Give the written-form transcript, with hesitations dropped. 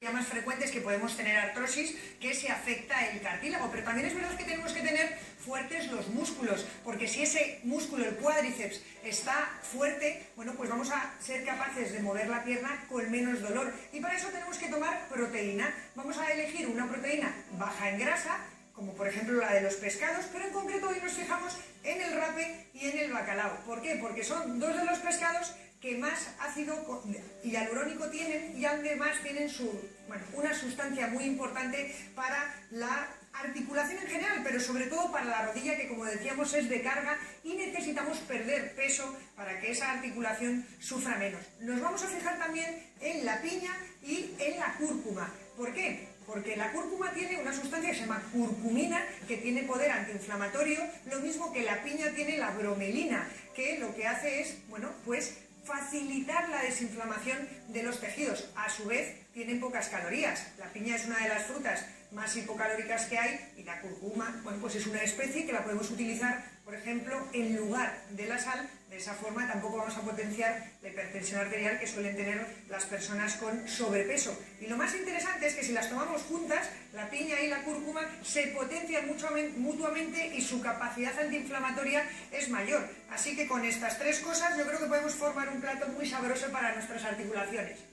más frecuentes que podemos tener artrosis, que se afecta el cartílago, pero también es verdad que tenemos que tener fuertes los músculos, porque si ese músculo, el cuádriceps, está fuerte, bueno, pues vamos a ser capaces de mover la pierna con menos dolor, y para eso tenemos que tomar proteína. Vamos a elegir una proteína baja en grasa, como por ejemplo la de los pescados, pero en concreto hoy nos fijamos en el rape y en el bacalao. ¿Por qué? Porque son dos de los pescados que más ácido hialurónico tienen y además tienen una sustancia muy importante para la articulación en general, pero sobre todo para la rodilla, que como decíamos es de carga y necesitamos perder peso para que esa articulación sufra menos. Nos vamos a fijar también en la piña y en la cúrcuma. ¿Por qué? Porque la cúrcuma tiene una sustancia que se llama curcumina, que tiene poder antiinflamatorio, lo mismo que la piña tiene la bromelina, que lo que hace es, bueno, pues facilitar la desinflamación de los tejidos. A su vez, tienen pocas calorías. La piña es una de las frutas más hipocalóricas que hay y la cúrcuma, bueno, pues es una especie que la podemos utilizar, por ejemplo, en lugar de la sal. De esa forma tampoco vamos a potenciar la hipertensión arterial que suelen tener las personas con sobrepeso. Y lo más interesante es que si las tomamos juntas, la piña y la cúrcuma se potencian mutuamente y su capacidad antiinflamatoria es mayor. Así que con estas tres cosas yo creo que podemos formar un plato muy sabroso para nuestras articulaciones.